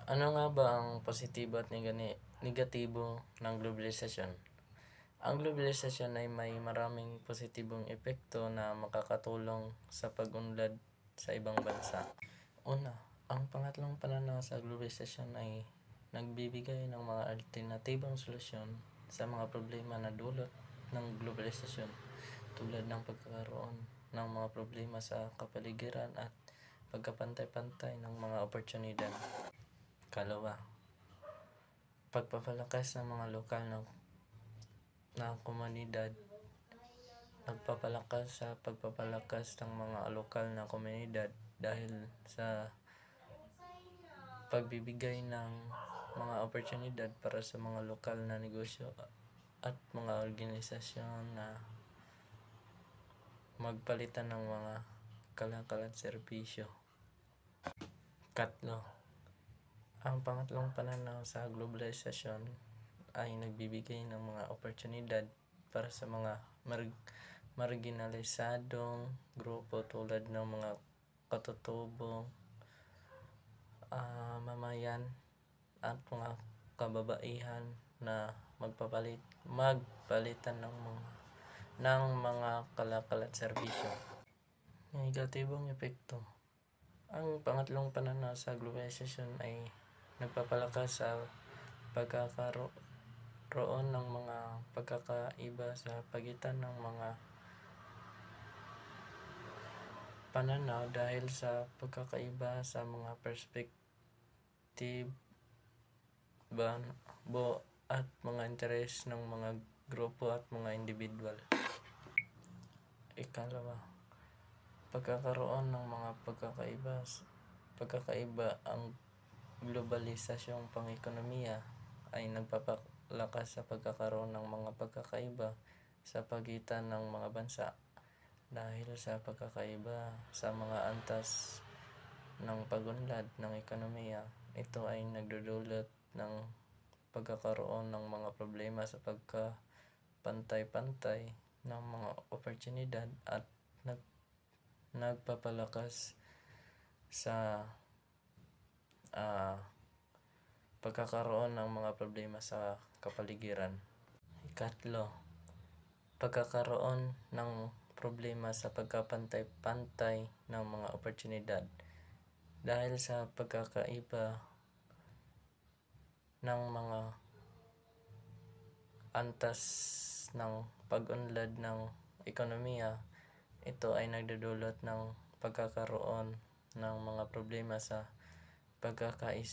Ano nga ba ang positibo at negatibo ng globalisasyon? Ang globalisasyon ay may maraming positibong epekto na makakatulong sa pag-unlad sa ibang bansa. Una, ang pangatlong pananaw sa globalisasyon ay nagbibigay ng mga alternatibong solusyon sa mga problema na dulot ng globalisasyon, tulad ng pagkakaroon ng mga problema sa kapaligiran at pagkapantay-pantay ng mga oportunidad. Kalawa, pagpapalakas ng mga lokal na komunidad. Nagpapalakas sa pagpapalakas ng mga lokal na komunidad dahil sa pagbibigay ng mga oportunidad para sa mga lokal na negosyo at mga organisasyon na magpalitan ng mga kalakal at serbisyo. Katlo, ang pangatlong pananaw sa globalisasyon ay nagbibigay ng mga oportunidad para sa mga marginalisadong grupo tulad ng mga katutubong mamayan at mga kababaihan na magpalitan ng mga kalakal at serbisyo. Negatibong epekto. Ang pangatlong pananaw sa globalisasyon ay nagpapalakas sa pagkakaroon ng mga pagkakaiba sa pagitan ng mga pananaw dahil sa pagkakaiba sa mga perspektibo at mga interes ng mga grupo at mga individual. Ikalawa, pagkakaroon ng mga pagkakaiba. Ang globalisasyong pang-ekonomiya ay nagpapalakas sa pagkakaroon ng mga pagkakaiba sa pagitan ng mga bansa dahil sa pagkakaiba sa mga antas ng pag-unlad ng ekonomiya. Ito ay nagdudulot ng pagkakaroon ng mga problema sa pagkapantay-pantay ng mga oportunidad at nagpapalakas sa pagkakaroon ng mga problema sa kapaligiran. Ikatlo, pagkakaroon ng problema sa pagkapantay-pantay ng mga oportunidad dahil sa pagkakaiba ng mga antas ng pag-unlad ng ekonomiya. Ito ay nagdudulot ng pagkakaroon ng mga problema sa pagkakaisa